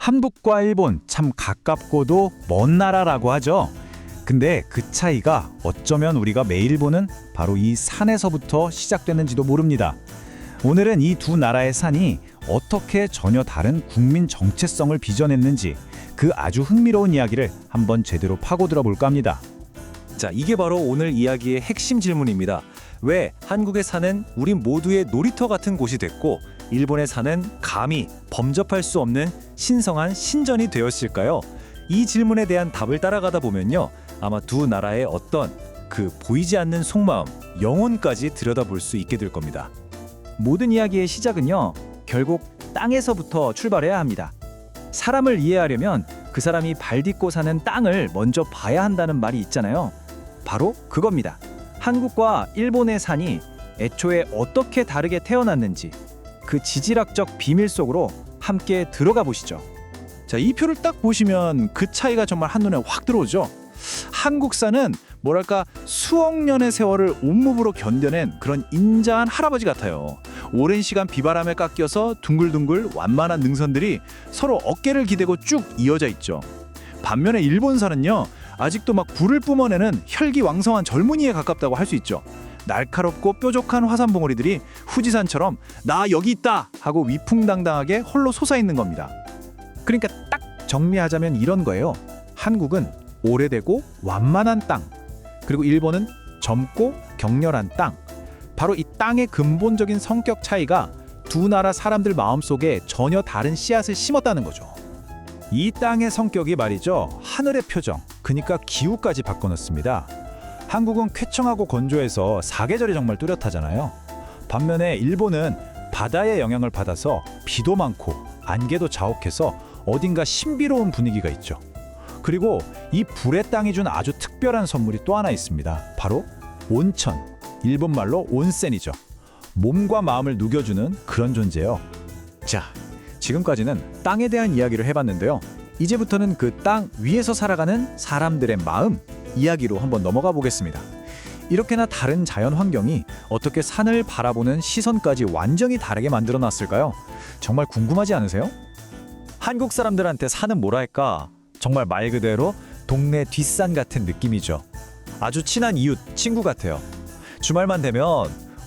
한국과 일본 참 가깝고도 먼 나라라고 하죠. 근데 그 차이가 어쩌면 우리가 매일 보는 바로 이 산에서부터 시작되는지도 모릅니다. 오늘은 이 두 나라의 산이 어떻게 전혀 다른 국민 정체성을 빚어냈는지 그 아주 흥미로운 이야기를 한번 제대로 파고들어 볼까 합니다. 자, 이게 바로 오늘 이야기의 핵심 질문입니다. 왜 한국의 산은 우리 모두의 놀이터 같은 곳이 됐고 일본의 산은 감히 범접할 수 없는 신성한 신전이 되었을까요? 이 질문에 대한 답을 따라가다 보면요, 아마 두 나라의 어떤 그 보이지 않는 속마음, 영혼까지 들여다볼 수 있게 될 겁니다. 모든 이야기의 시작은요, 결국 땅에서부터 출발해야 합니다. 사람을 이해하려면 그 사람이 발 딛고 사는 땅을 먼저 봐야 한다는 말이 있잖아요. 바로 그겁니다. 한국과 일본의 산이 애초에 어떻게 다르게 태어났는지 그 지질학적 비밀 속으로 함께 들어가 보시죠. 자, 이 표를 딱 보시면 그 차이가 정말 한눈에 확 들어오죠. 한국산은 뭐랄까 수억 년의 세월을 온몸으로 견뎌낸 그런 인자한 할아버지 같아요. 오랜 시간 비바람에 깎여서 둥글둥글 완만한 능선들이 서로 어깨를 기대고 쭉 이어져 있죠. 반면에 일본산은요, 아직도 막 불을 뿜어내는 혈기왕성한 젊은이에 가깝다고 할 수 있죠. 날카롭고 뾰족한 화산 봉우리들이 후지산처럼 나 여기 있다 하고 위풍당당하게 홀로 솟아있는 겁니다. 그러니까 딱 정리하자면 이런 거예요. 한국은 오래되고 완만한 땅, 그리고 일본은 젊고 격렬한 땅. 바로 이 땅의 근본적인 성격 차이가 두 나라 사람들 마음속에 전혀 다른 씨앗을 심었다는 거죠. 이 땅의 성격이 말이죠, 하늘의 표정, 그러니까 기후까지 바꿔놓습니다. 한국은 쾌청하고 건조해서 사계절이 정말 뚜렷하잖아요. 반면에 일본은 바다의 영향을 받아서 비도 많고 안개도 자욱해서 어딘가 신비로운 분위기가 있죠. 그리고 이 불의 땅이 준 아주 특별한 선물이 또 하나 있습니다. 바로 온천, 일본 말로 온센이죠. 몸과 마음을 녹여주는 그런 존재예요. 자, 지금까지는 땅에 대한 이야기를 해봤는데요. 이제부터는 그 땅 위에서 살아가는 사람들의 마음, 이야기로 한번 넘어가 보겠습니다. 이렇게나 다른 자연 환경이 어떻게 산을 바라보는 시선까지 완전히 다르게 만들어놨을까요? 정말 궁금하지 않으세요? 한국 사람들한테 산은 뭐랄까, 정말 말 그대로 동네 뒷산 같은 느낌이죠. 아주 친한 이웃, 친구 같아요. 주말만 되면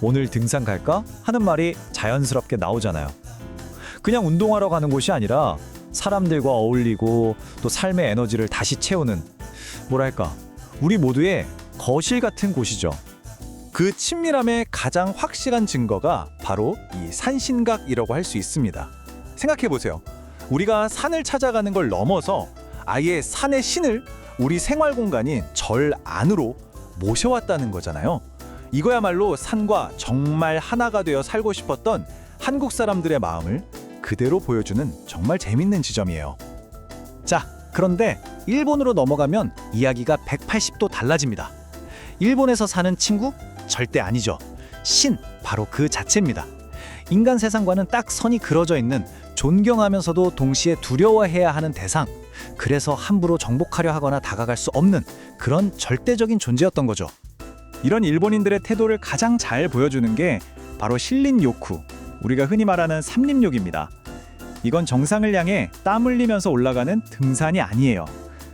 오늘 등산 갈까? 하는 말이 자연스럽게 나오잖아요. 그냥 운동하러 가는 곳이 아니라 사람들과 어울리고 또 삶의 에너지를 다시 채우는, 뭐랄까, 우리 모두의 거실 같은 곳이죠. 그 친밀함의 가장 확실한 증거가 바로 이 산신각이라고 할 수 있습니다. 생각해보세요. 우리가 산을 찾아가는 걸 넘어서 아예 산의 신을 우리 생활 공간인 절 안으로 모셔왔다는 거잖아요. 이거야말로 산과 정말 하나가 되어 살고 싶었던 한국 사람들의 마음을 그대로 보여주는 정말 재밌는 지점이에요. 자, 그런데 일본으로 넘어가면 이야기가 180도 달라집니다. 일본에서 사는 친구? 절대 아니죠. 신, 바로 그 자체입니다. 인간 세상과는 딱 선이 그어져 있는, 존경하면서도 동시에 두려워해야 하는 대상, 그래서 함부로 정복하려 하거나 다가갈 수 없는 그런 절대적인 존재였던 거죠. 이런 일본인들의 태도를 가장 잘 보여주는 게 바로 신린 요쿠, 우리가 흔히 말하는 삼림욕입니다. 이건 정상을 향해 땀 흘리면서 올라가는 등산이 아니에요.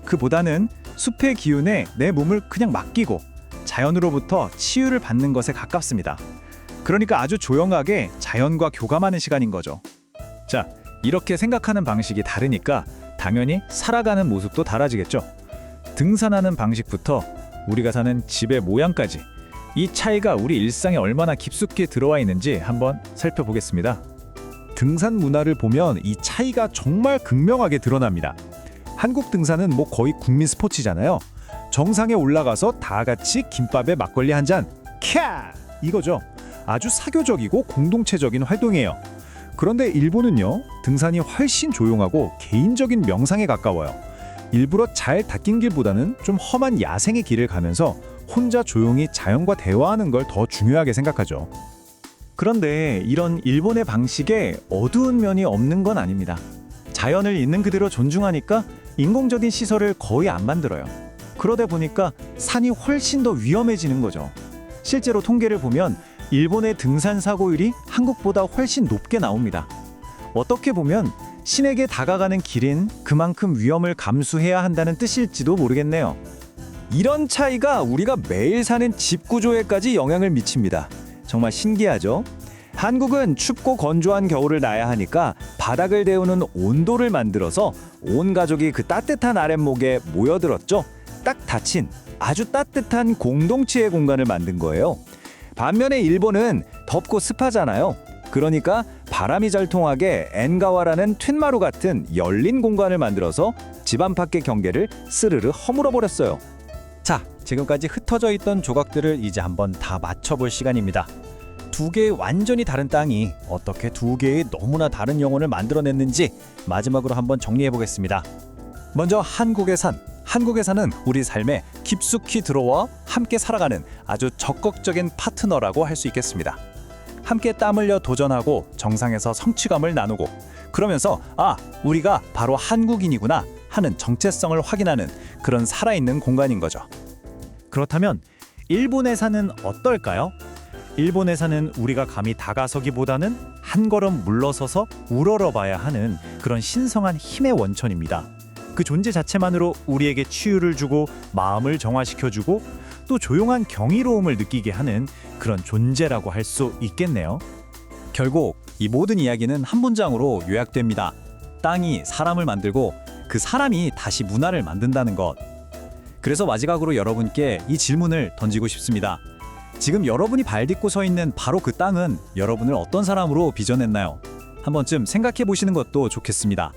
그보다는 숲의 기운에 내 몸을 그냥 맡기고 자연으로부터 치유를 받는 것에 가깝습니다. 그러니까 아주 조용하게 자연과 교감하는 시간인 거죠. 자, 이렇게 생각하는 방식이 다르니까 당연히 살아가는 모습도 달라지겠죠. 등산하는 방식부터 우리가 사는 집의 모양까지 이 차이가 우리 일상에 얼마나 깊숙이 들어와 있는지 한번 살펴보겠습니다. 등산 문화를 보면 이 차이가 정말 극명하게 드러납니다. 한국 등산은 뭐 거의 국민 스포츠잖아요. 정상에 올라가서 다 같이 김밥에 막걸리 한 잔, 캬! 이거죠. 아주 사교적이고 공동체적인 활동이에요. 그런데 일본은요, 등산이 훨씬 조용하고 개인적인 명상에 가까워요. 일부러 잘 닦인 길보다는 좀 험한 야생의 길을 가면서 혼자 조용히 자연과 대화하는 걸 더 중요하게 생각하죠. 그런데 이런 일본의 방식에 어두운 면이 없는 건 아닙니다. 자연을 있는 그대로 존중하니까 인공적인 시설을 거의 안 만들어요. 그러다 보니까 산이 훨씬 더 위험해지는 거죠. 실제로 통계를 보면 일본의 등산 사고율이 한국보다 훨씬 높게 나옵니다. 어떻게 보면 신에게 다가가는 길인 그만큼 위험을 감수해야 한다는 뜻일지도 모르겠네요. 이런 차이가 우리가 매일 사는 집 구조에까지 영향을 미칩니다. 정말 신기하죠? 한국은 춥고 건조한 겨울을 나야 하니까 바닥을 데우는 온도를 만들어서 온 가족이 그 따뜻한 아랫목에 모여들었죠. 딱 닫힌 아주 따뜻한 공동체의 공간을 만든 거예요. 반면에 일본은 덥고 습하잖아요. 그러니까 바람이 잘 통하게 엔가와라는 툇마루 같은 열린 공간을 만들어서 집 안팎의 경계를 스르르 허물어 버렸어요. 자, 지금까지 흩어져 있던 조각들을 이제 한번 다 맞춰볼 시간입니다. 두 개의 완전히 다른 땅이 어떻게 두 개의 너무나 다른 영혼을 만들어냈는지 마지막으로 한번 정리해 보겠습니다. 먼저 한국의 산. 한국의 산은 우리 삶에 깊숙이 들어와 함께 살아가는 아주 적극적인 파트너라고 할 수 있겠습니다. 함께 땀 흘려 도전하고 정상에서 성취감을 나누고 그러면서 우리가 바로 한국인이구나 하는 정체성을 확인하는 그런 살아있는 공간인 거죠. 그렇다면 일본의 산은 어떨까요? 일본의 산은 우리가 감히 다가서기보다는 한 걸음 물러서서 우러러봐야 하는 그런 신성한 힘의 원천입니다. 그 존재 자체만으로 우리에게 치유를 주고 마음을 정화시켜주고 또 조용한 경이로움을 느끼게 하는 그런 존재라고 할 수 있겠네요. 결국 이 모든 이야기는 한 문장으로 요약됩니다. 땅이 사람을 만들고 그 사람이 다시 문화를 만든다는 것. 그래서 마지막으로 여러분께 이 질문을 던지고 싶습니다. 지금 여러분이 발 딛고 서 있는 바로 그 땅은 여러분을 어떤 사람으로 빚어냈나요? 한 번쯤 생각해 보시는 것도 좋겠습니다.